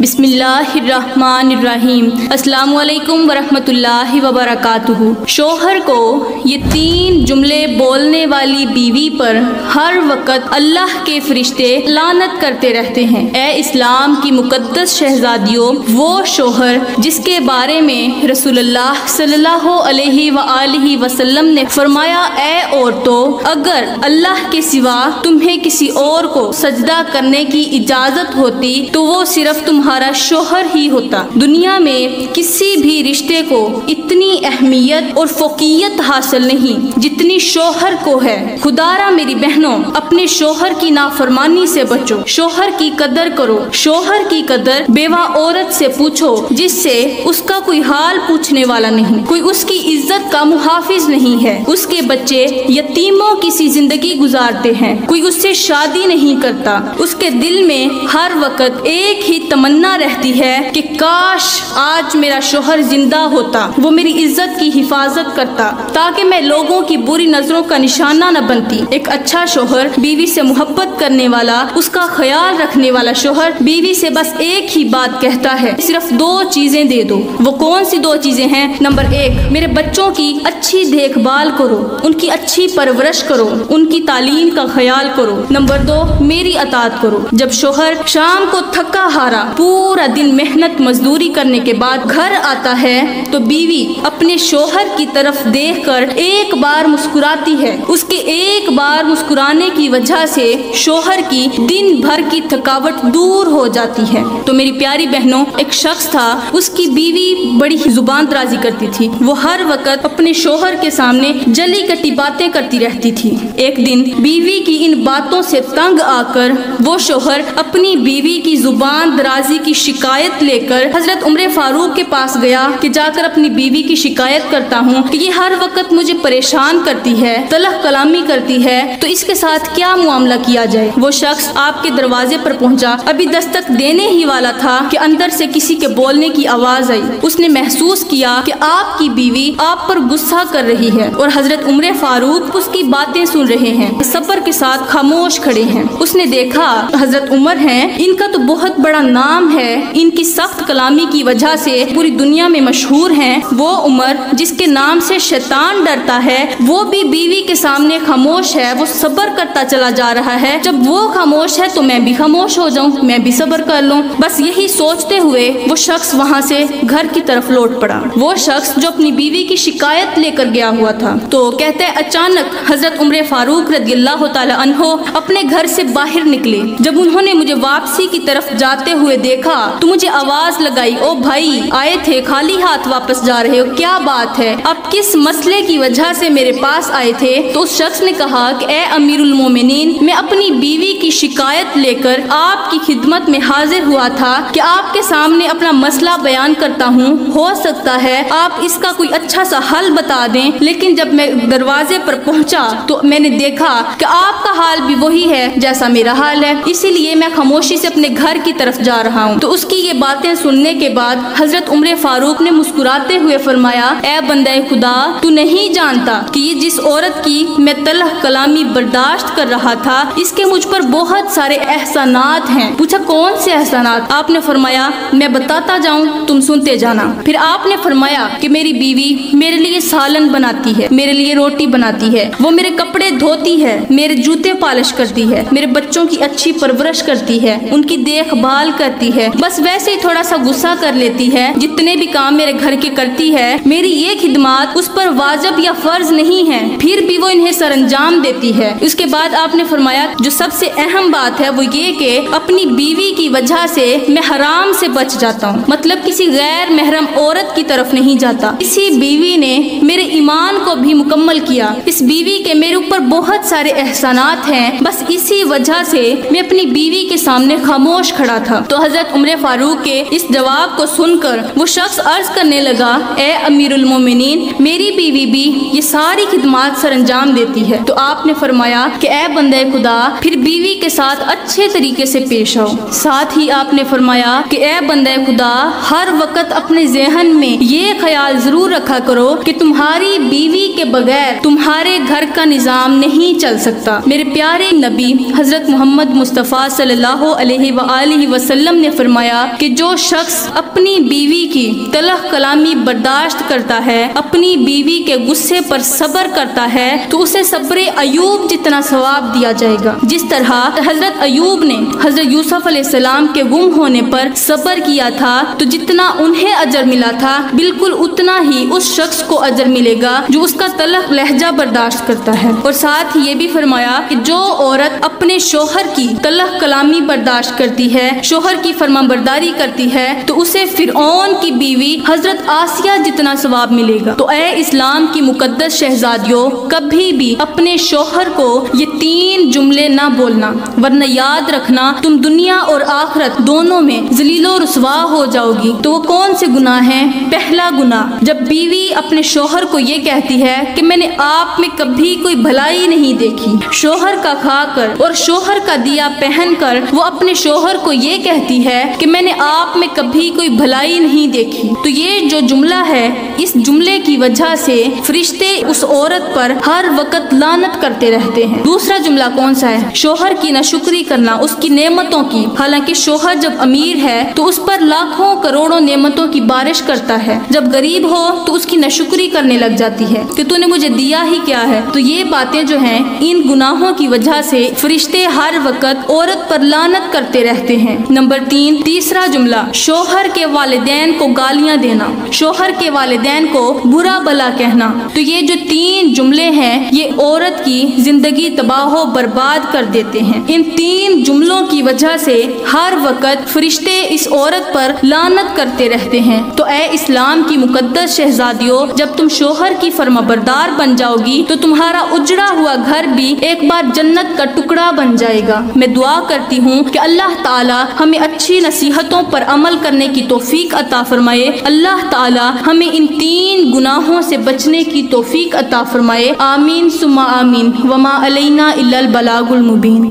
बिस्मिल्लाहिर्रहमानिर्रहीम। अस्सलामु अलैकुम वरहमतुल्लाहि वबरकातुहू। शोहर को ये 3 जुमले बोलने वाली बीवी पर हर वक्त अल्लाह के फरिश्ते लानत करते रहते हैं। ए इस्लाम की मुकद्दस शहजादियों, वो शोहर जिसके बारे में रसूलुल्लाह सल्लल्लाहु अलैहि वआलिहि वसल्लम ने फरमाया, ए औरतों, अगर अल्लाह के सिवा तुम्हें किसी और को सजदा करने की इजाजत होती तो वो सिर्फ तुम्हारा शोहर ही होता। दुनिया में किसी भी रिश्ते को इतनी अहमियत और फोकियत हासिल नहीं जितनी शोहर को है। खुदारा मेरी बहनों, अपने शोहर की नाफरमानी से बचो, शोहर की कदर करो। शोहर की कदर बेवा औरत से पूछो जिससे उसका कोई हाल पूछने वाला नहीं, कोई उसकी इज्जत का मुहाफिज नहीं है। उसके बच्चे यतीमों की सी जिंदगी गुजारते हैं, कोई उससे शादी नहीं करता। उसके दिल में हर वक्त एक ही तमन्ना रहती है कि काश आज मेरा शोहर जिंदा होता, वो मेरी इज्जत की हिफाजत करता ताकि मैं लोगों की बुरी नजरों का निशाना न बनती। एक अच्छा शोहर बीवी से मोहब्बत करने वाला, उसका ख्याल रखने वाला शोहर बीवी से बस एक ही बात कहता है, सिर्फ 2 चीजें दे दो। वो कौन सी 2 चीजें हैं? नंबर 1, मेरे बच्चों की अच्छी देखभाल करो, उनकी अच्छी परवरिश करो, उनकी तालीम का ख्याल करो। नंबर 2, मेरी अतात करो। जब शोहर शाम को थका हारा पूरा दिन मेहनत मजदूरी करने के बाद घर आता है तो बीवी अपने शोहर की तरफ देखकर एक बार मुस्कुराती है। उसके एक बार मुस्कुराने की वजह से शोहर की दिन भर की थकावट दूर हो जाती है। तो मेरी प्यारी बहनों, एक शख्स था, उसकी बीवी बड़ी जुबान दराजी करती थी। वो हर वक्त अपने शोहर के सामने जली कटी बातें करती रहती थी। एक दिन बीवी की इन बातों से तंग आकर वो शोहर अपनी बीवी की जुबान दराजी की शिकायत लेकर हजरत उमर फारूक के पास गया कि जाकर अपनी बीवी की शिकायत करता हूँ कि ये हर वक्त मुझे परेशान करती है, तलख कलामी करती है, तो इसके साथ क्या मुआमला किया जाए। वो शख्स आपके दरवाजे पर पहुंचा, अभी दस्तक देने ही वाला था कि अंदर से किसी के बोलने की आवाज आई। उसने महसूस किया कि आपकी बीवी आप पर गुस्सा कर रही है और हजरत उमर फारूक उसकी बातें सुन रहे हैं, सब्र के साथ खामोश खड़े हैं। उसने देखा हजरत उमर हैं, इनका तो बहुत बड़ा नाम है, इनकी सख्त कलामी की वजह से पूरी दुनिया में मशहूर हैं। वो उमर जिसके नाम से शैतान डरता है, वो भी बीवी के सामने खामोश है, वो सब्र करता चला जा रहा है। जब वो खामोश है तो मैं भी खामोश हो जाऊं, मैं भी सब्र कर लूं। बस यही सोचते हुए वो शख्स वहाँ से घर की तरफ लौट पड़ा। वो शख्स जो अपनी बीवी की शिकायत लेकर गया हुआ था। तो कहते हैं अचानक हजरत उमर फारूक रज़ियल्लाहु ताला अन्हो अपने घर से बाहर निकले। जब उन्होंने मुझे वापसी की तरफ जाते हुए देखा तो मुझे आवाज लगाई, ओ भाई, आए थे खाली हाथ वापस जा रहे हो, क्या बात है? अब किस मसले की वजह से मेरे पास आए थे? तो उस शख्स ने कहा कि ए अमीरुल मोमिनीन, मैं अपनी बीवी की शिकायत लेकर आपकी खिदमत में हाजिर हुआ था कि आपके सामने अपना मसला बयान करता हूँ। हो सकता है आप इसका कोई अच्छा सा हल बता दें। लेकिन जब मैं दरवाजे पर पहुंचा तो मैंने देखा कि आपका हाल भी वही है जैसा मेरा हाल है, इसीलिए मैं खामोशी से अपने घर की तरफ जा रहा हूँ। तो उसकी ये बातें सुनने के बाद हजरत उमर फारूक ने मुस्कुराते हुए फरमाया, ए बंदे खुदा, तू नहीं जानता कि ये जिस औरत की मैं तलख कलामी बर्दाश्त कर रहा था, इसके मुझ पर बहुत सारे एहसानात हैं। पूछा कौन से एहसानात? आपने फरमाया मैं बताता जाऊं, तुम सुनते जाना। फिर आपने फरमाया कि मेरी बीवी मेरे लिए सालन बनाती है, मेरे लिए रोटी बनाती है, वो मेरे कपड़े धोती है, मेरे जूते पॉलिश करती है, मेरे बच्चों की अच्छी परवरिश करती है, उनकी देखभाल करती है, बस वैसे ही थोड़ा सा गुस्सा कर लेती है। जितने भी काम मेरे घर के करती है, मेरी ये खिदमत उस पर वाजिब या फर्ज नहीं है, फिर भी वो इन्हें सरंजाम देती है। उसके बाद आपने फरमाया जो सबसे अहम बात है वो ये कि अपनी बीवी की वजह से मैं हराम से बच जाता हूँ, मतलब किसी गैर महरम औरत की तरफ नहीं जाता। इसी बीवी ने मेरे ईमान को भी मुकम्मल किया। इस बीवी के मेरे ऊपर बहुत सारे एहसानात हैं, बस इसी वजह से मैं अपनी बीवी के सामने खामोश खड़ा था। तो हजरत उमर फारूक के इस जवाब को सुनकर वो शख्स अर्ज करने लगा, ए अमीरुल मोमिनीन, मेरी बीवी भी ये सारी खिदमत सरंजाम देती है। तो आपने फरमाया कि ए बंदे खुदा, फिर बीवी के साथ अच्छे तरीके से पेश आओ। साथ ही आपने फरमाया कि ए बंदे खुदा, हर वक्त अपने ज़हन में ये ख्याल जरूर रखा करो कि तुम तुम्हारी बीवी के बगैर तुम्हारे घर का निजाम नहीं चल सकता। मेरे प्यारे नबी हजरत मोहम्मद मुस्तफ़ा सल्लल्लाहु अलैहि वसल्लम ने फरमाया कि जो शख्स अपनी बीवी की तलख कलामी बर्दाश्त करता है, अपनी बीवी के गुस्से पर सब्र करता है, तो उसे सब्र अयूब जितना सवाब दिया जाएगा। जिस तरह हजरत अयूब ने हजरत यूसुफ अलैहिस्सलाम के गुम होने पर सब्र किया था, तो जितना उन्हें अजर मिला था बिल्कुल उतना ही उस शख्स को अजर मिलेगा जो उसका तलख लहजा बर्दाश्त करता है। और साथ ही ये भी फरमाया कि जो औरत अपने शोहर की तलख कलामी बर्दाश्त करती है, शोहर की फरमाबरदारी करती है, तो उसे फिरौन की बीवी हजरत आसिया जितना सवाब मिलेगा। तो ए इस्लाम की मुकद्दस शहजादियों, कभी भी अपने शोहर को ये 3 जुमले ना बोलना, वरना याद रखना तुम दुनिया और आखिरत दोनों में जलीलो रुसवा हो जाओगी। तो वो कौन से गुनाह हैं? पहला गुनाह, जब बीवी अपने शोहर को ये कहती है कि मैंने आप में कभी कोई भलाई नहीं देखी, शोहर का खाकर और शोहर का दिया पहनकर वो अपने शोहर को ये कहती है कि मैंने आप में कभी कोई भलाई नहीं देखी, तो ये जो जुमला है, इस जुमले की वजह से फरिश्ते उस औरत पर हर वक्त लानत करते रहते हैं। दूसरा जुमला कौन सा है? शोहर की नाशुक्री करना, उसकी नेमतों की। हालांकि शोहर जब अमीर है तो उस पर लाखों करोड़ों नेमतों की बारिश करता है, जब गरीब हो तो उसकी नाशुक्री करने लग जाती है कि तूने मुझे दिया ही क्या है। तो ये बातें जो हैं, इन गुनाहों की वजह से फरिश्ते हर वक्त औरत पर लानत करते रहते हैं। नंबर 3, तीसरा जुमला, शोहर के वालिदैन को गालियां देना, शोहर के वालिदैन को बुरा भला कहना। तो ये जो 3 जुमले हैं, ये औरत की जिंदगी तबाह बर्बाद कर देते हैं। इन 3 जुमलों की वजह से हर वक्त फरिश्ते इस औरत पर लानत करते रहते हैं। तो ए इस्लाम की मुकद्दस शहजादियों, जब तुम शोहर की फरमाबरदार बन जाओगी तो तुम्हारा उजड़ा हुआ घर भी एक बार जन्नत का टुकड़ा बन जाएगा। मैं दुआ करती हूँ कि अल्लाह ताला हमें अच्छी नसीहतों पर अमल करने की तौफीक अता फरमाए। अल्लाह ताला हमें इन 3 गुनाहों से बचने की तौफीक अता फरमाए। आमीन सुम्मा आमीन। वमा अलैना इल्लल बलागुल मुबीन।